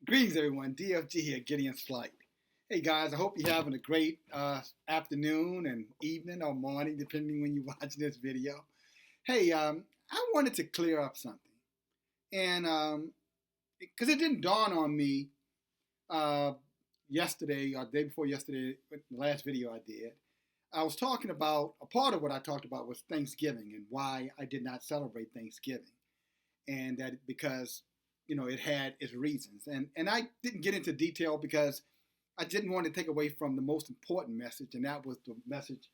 Greetings, everyone. DFG here, Gideon's Flight. Hey, guys, I hope you're having a great afternoon and evening or morning, depending when you watch this video. Hey, I wanted to clear up something. And because it didn't dawn on me uh, yesterday or the day before yesterday, the last video I did, I was talking about, a part of what I talked about was Thanksgiving and why I did not celebrate Thanksgiving. And that because it had its reasons, and I didn't get into detail because I didn't want to take away from the most important message, and that was the message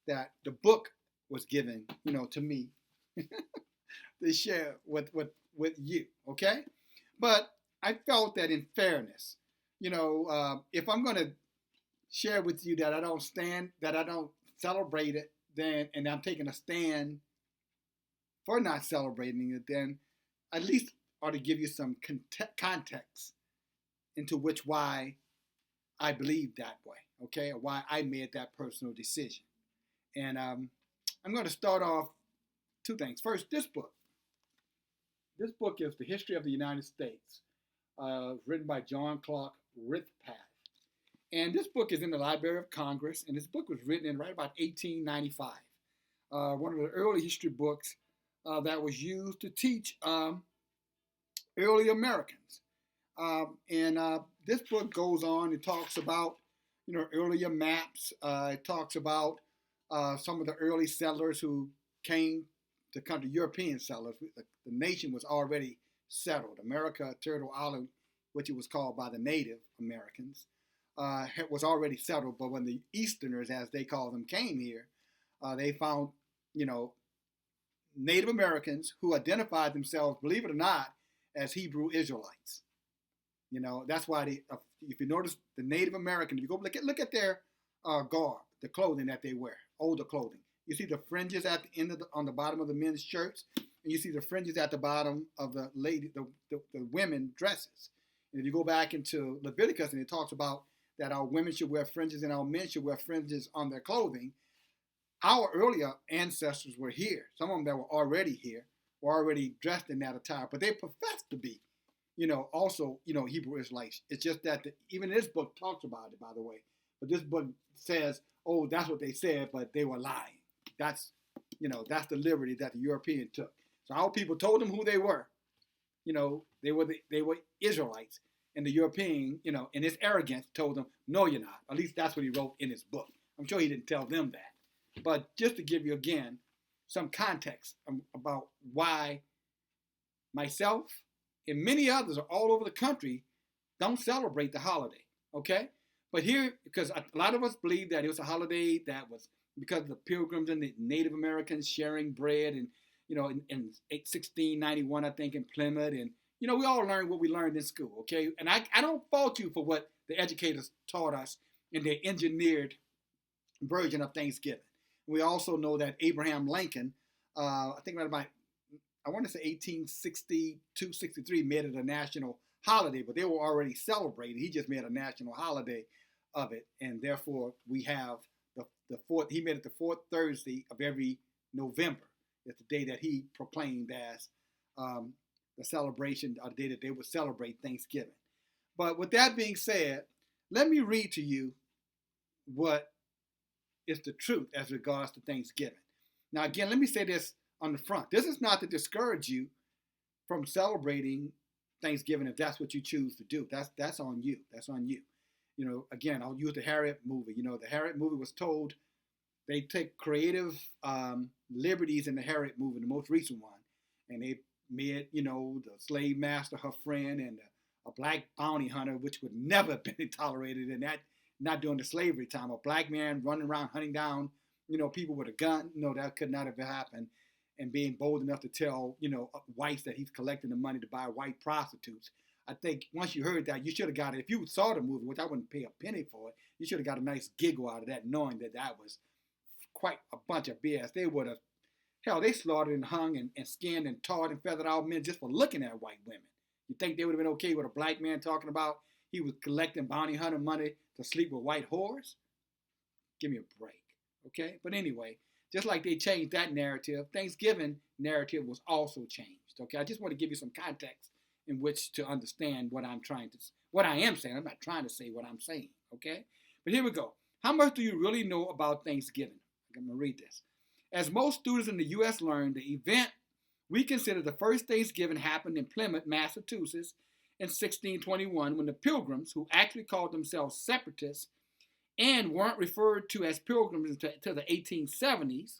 that the book was given, to me to share with you. Okay, but I felt that in fairness, if I'm going to share with you that I don't celebrate it, then, and I'm taking a stand for not celebrating it, then at least ought to give you some context into which why I believe that way, okay, or why I made that personal decision. And I'm going to start off two things. First, this book. This book is The History of the United States, written by John Clark Rithpath. And this book is in the Library of Congress, and this book was written in right about 1895. One of the early history books that was used to teach early Americans. And this book goes on. It talks about, earlier maps. It talks about some of the early settlers who came to country, European settlers. The nation was already settled. America, Turtle Island, which it was called by the Native Americans, was already settled. But when the Easterners, as they call them, came here, they found, Native Americans who identified themselves, believe it or not, as Hebrew Israelites. That's why if you notice the Native American, if you go look at their garb, the clothing that they wear, older clothing. You see the fringes at the end on the bottom of the men's shirts, and you see the fringes at the bottom of the women dresses. And if you go back into Leviticus, and it talks about that our women should wear fringes and our men should wear fringes on their clothing. Our earlier ancestors were here. Some of them that were already here were already dressed in that attire, but they professed to be, also, Hebrew Israelites. It's just that even this book talks about it, by the way. But this book says, oh, that's what they said, but they were lying. That's the liberty that the European took. So our people told them who they were. They were Israelites. And the European, in his arrogance, told them, no, you're not. At least that's what he wrote in his book. I'm sure he didn't tell them that. But just to give you, again, some context about why myself and many others all over the country don't celebrate the holiday, okay? But here, because a lot of us believe that it was a holiday that was because of the Pilgrims and the Native Americans sharing bread and, in 1691, I think, in Plymouth. And, we all learned what we learned in school, okay? And I don't fault you for what the educators taught us in their engineered version of Thanksgiving. We also know that Abraham Lincoln, I think right about, I want to say 1862, 63, made it a national holiday, but they were already celebrating. He just made a national holiday of it, and therefore we have the fourth. He made it the fourth Thursday of every November. It's the day that he proclaimed as the celebration, or the day that they would celebrate Thanksgiving. But with that being said, let me read to you what is the truth as regards to Thanksgiving. Now, again, let me say this on the front. This is not to discourage you from celebrating Thanksgiving if that's what you choose to do. That's on you. That's on you. Again, I'll use the Harriet movie. The Harriet movie was told they take creative liberties in the Harriet movie, the most recent one, and they made, the slave master her friend and a black bounty hunter, which would never have been tolerated in that, not during the slavery time. A black man running around hunting down, people with a gun. No, that could not have happened. And being bold enough to tell, whites that he's collecting the money to buy white prostitutes. I think once you heard that, you should have got it. If you saw the movie, which I wouldn't pay a penny for it, you should have got a nice giggle out of that, knowing that that was quite a bunch of BS. They would have, hell, they slaughtered and hung and skinned and tarred and feathered out men just for looking at white women. You think they would have been okay with a black man talking about he was collecting bounty hunter money to sleep with white whores? Give me a break, okay? But anyway, just like they changed that narrative, Thanksgiving narrative was also changed, okay? I just want to give you some context in which to understand what I am saying. I'm not trying to say what I'm saying, okay? But here we go. How much do you really know about Thanksgiving? I'm going to read this. As most students in the U.S. learn, the event we consider the first Thanksgiving happened in Plymouth, Massachusetts in 1621 when the Pilgrims, who actually called themselves separatists and weren't referred to as Pilgrims until the 1870s,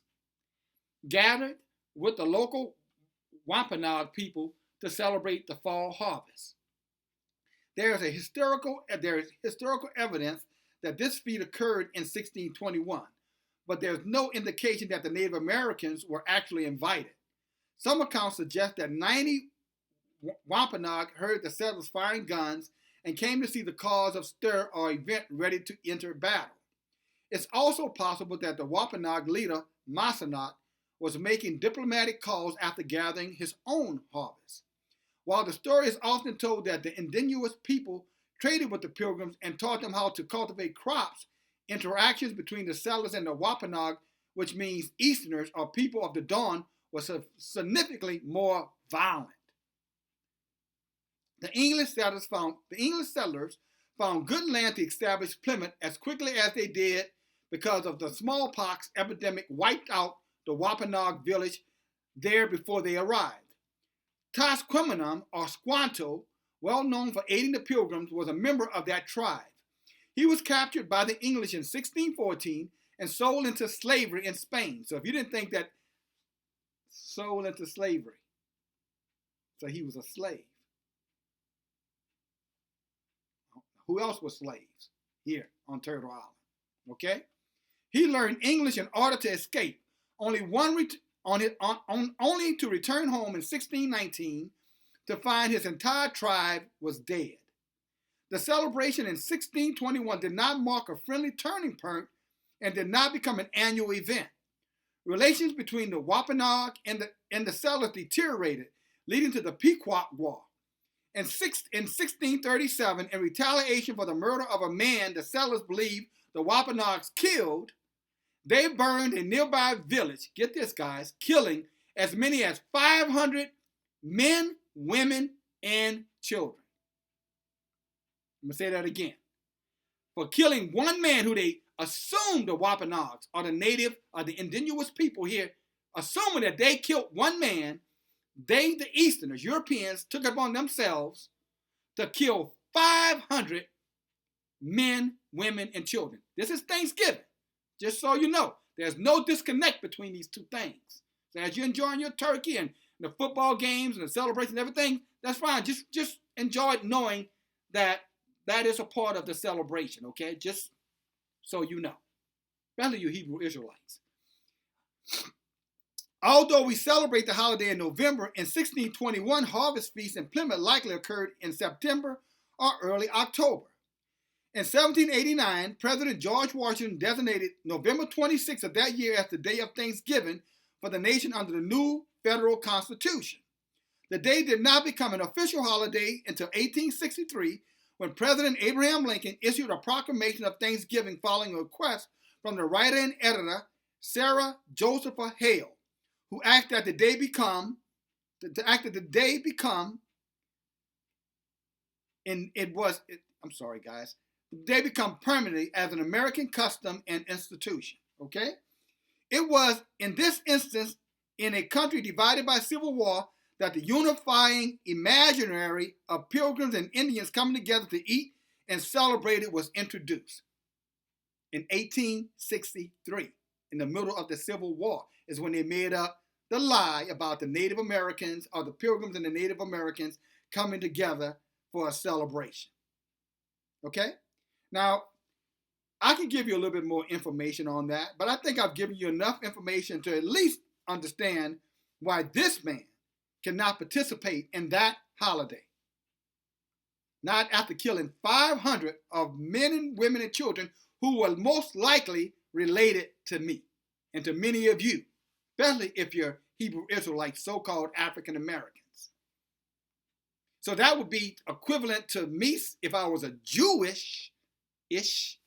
gathered with the local Wampanoag people to celebrate the fall harvest. There is historical evidence that this feat occurred in 1621, but there's no indication that the Native Americans were actually invited. Some accounts suggest that 90 Wampanoag heard the settlers firing guns and came to see the cause of stir or event ready to enter battle. It's also possible that the Wampanoag leader, Massasoit, was making diplomatic calls after gathering his own harvest. While the story is often told that the indigenous people traded with the Pilgrims and taught them how to cultivate crops, interactions between the settlers and the Wampanoag, which means Easterners or people of the dawn, was significantly more violent. The English settlers found good land to establish Plymouth as quickly as they did because of the smallpox epidemic wiped out the Wampanoag village there before they arrived. Tasqueminum, or Squanto, well known for aiding the Pilgrims, was a member of that tribe. He was captured by the English in 1614 and sold into slavery in Spain. So if you didn't think that, sold into slavery. So he was a slave. Who else was slaves here on Turtle Island? Okay? He learned English in order to escape. Only to return home in 1619 to find his entire tribe was dead. The celebration in 1621 did not mark a friendly turning point and did not become an annual event. Relations between the Wampanoag and the settlers deteriorated, leading to the Pequot War. In 1637, in retaliation for the murder of a man the settlers believed the Wampanoags killed, they burned a nearby village, get this guys, killing as many as 500 men, women, and children. I'm going to say that again. For killing one man who they assumed the Wampanoags or the native or the indigenous people here, assuming that they killed one man, they, the Easterners, Europeans, took it upon themselves to kill 500 men, women, and children. This is Thanksgiving. Just so you know, there's no disconnect between these two things. So as you're enjoying your turkey and the football games and the celebrations and everything, that's fine. Just enjoy it knowing that that is a part of the celebration, okay? Just so you know. Especially you Hebrew Israelites. Although we celebrate the holiday in November, in 1621, harvest feasts in Plymouth likely occurred in September or early October. In 1789, President George Washington designated November 26th of that year as the day of Thanksgiving for the nation under the new federal constitution. The day did not become an official holiday until 1863, when President Abraham Lincoln issued a proclamation of Thanksgiving following a request from the writer and editor Sarah Josepha Hale, who asked that the day become permanently as an American custom and institution. Okay? It was, in this instance, in a country divided by civil war, that the unifying imaginary of pilgrims and Indians coming together to eat and celebrate it was introduced. In 1863, in the middle of the Civil War, is when they made up the lie about the Native Americans or the Pilgrims and the Native Americans coming together for a celebration. Okay? Now, I can give you a little bit more information on that, but I think I've given you enough information to at least understand why this man cannot participate in that holiday. Not after killing 500 of men and women and children who were most likely related to me and to many of you, especially if you're Hebrew Israelites, so-called African Americans. So that would be equivalent to me if I was a Jewish-ish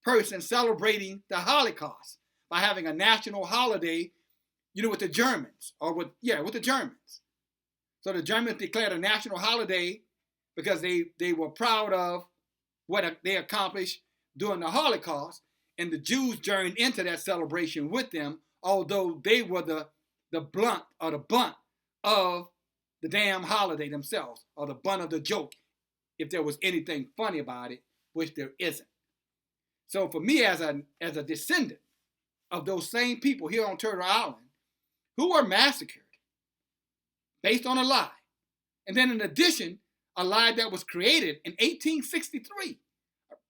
person celebrating the Holocaust by having a national holiday, with the Germans or with the Germans. So the Germans declared a national holiday because they were proud of what they accomplished during the Holocaust, and the Jews joined into that celebration with them, although they were the blunt or the bunt of the damn holiday themselves, or the bunt of the joke, if there was anything funny about it, which there isn't. So for me, as a descendant of those same people here on Turtle Island who were massacred based on a lie, and then in addition, a lie that was created in 1863,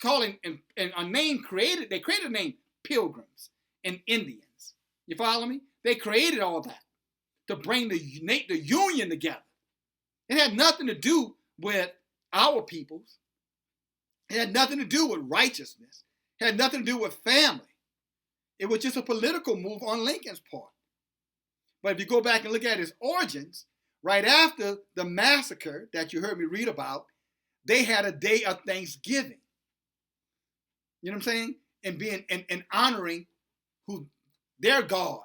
calling and a name created, they created a name Pilgrims and Indians. You follow me? They created all that to bring the union together. It had nothing to do with our peoples. It had nothing to do with righteousness. It had nothing to do with family. It was just a political move on Lincoln's part. But if you go back and look at its origins, right after the massacre that you heard me read about, they had a day of Thanksgiving. You know what I'm saying? And honoring their God,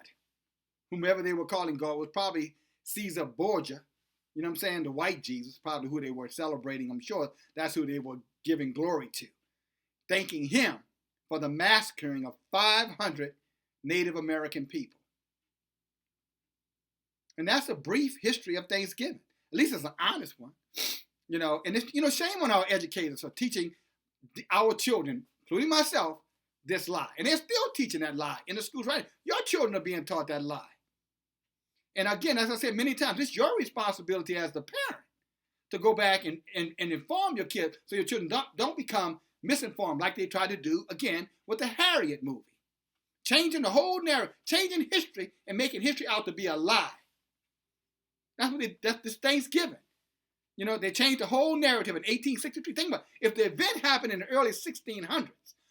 whomever they were calling God, was probably Caesar Borgia. You know what I'm saying? The white Jesus, probably who they were celebrating. I'm sure that's who they were giving glory to. Thanking him for the massacring of 500 Native American people. And that's a brief history of Thanksgiving. At least it's an honest one. You know, and it's, shame on our educators for teaching our children, including myself, this lie. And they're still teaching that lie in the schools, right? Your children are being taught that lie. And again, as I said many times, it's your responsibility as the parent to go back and inform your kids so your children don't become misinformed like they tried to do, again, with the Harriet movie. Changing the whole narrative, changing history and making history out to be a lie. That's this Thanksgiving. You know, they changed the whole narrative in 1863. Think about it. If the event happened in the early 1600s,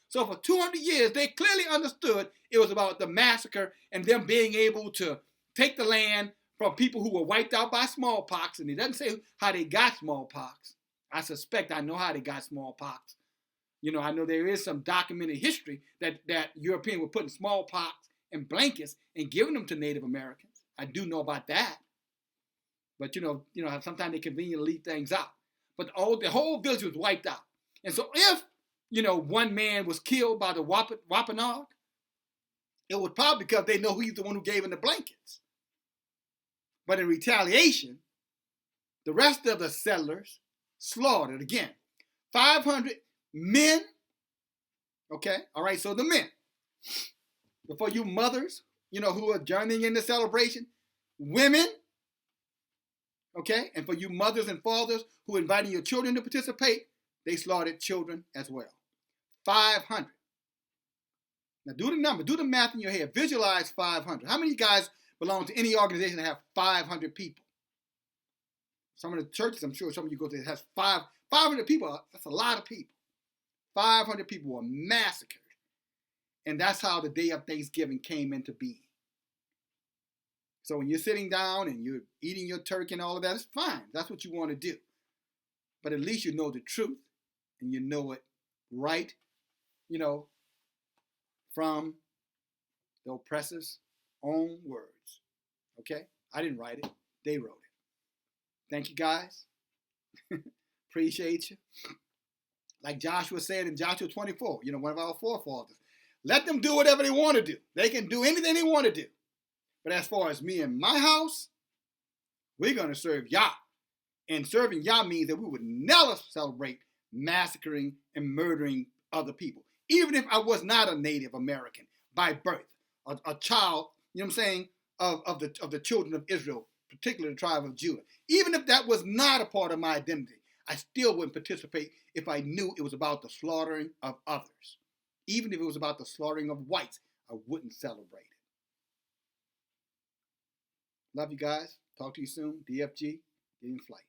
so for 200 years, they clearly understood it was about the massacre and them being able to take the land from people who were wiped out by smallpox. And it doesn't say how they got smallpox. I suspect I know how they got smallpox. You know, I know there is some documented history that Europeans were putting smallpox in blankets and giving them to Native Americans. I do know about that. But, you know, sometimes they conveniently leave things out. But the whole village was wiped out. And so if, one man was killed by the Wampanoag, it was probably because they know he's the one who gave him the blankets. But in retaliation, the rest of the settlers slaughtered, again, 500 men. Okay, all right, so the men. Before you mothers, who are joining in the celebration, women, okay, and for you mothers and fathers who are inviting your children to participate, they slaughtered children as well. 500. Now do the number, do the math in your head. Visualize 500. How many guys belong to any organization that have 500 people? Some of the churches, I'm sure some of you go to, has 500 people. That's a lot of people. 500 people were massacred. And that's how the day of Thanksgiving came into being. So when you're sitting down and you're eating your turkey and all of that, it's fine. That's what you want to do. But at least you know the truth and you know it right, from the oppressor's own words. Okay? I didn't write it. They wrote it. Thank you, guys. Appreciate you. Like Joshua said in Joshua 24, one of our forefathers, let them do whatever they want to do. They can do anything they want to do. But as far as me and my house, we're going to serve Yah. And serving Yah means that we would never celebrate massacring and murdering other people. Even if I was not a Native American by birth, a child, of the children of Israel, particularly the tribe of Judah. Even if that was not a part of my identity, I still wouldn't participate if I knew it was about the slaughtering of others. Even if it was about the slaughtering of whites, I wouldn't celebrate it. Love you guys. Talk to you soon. DFG, get in flight.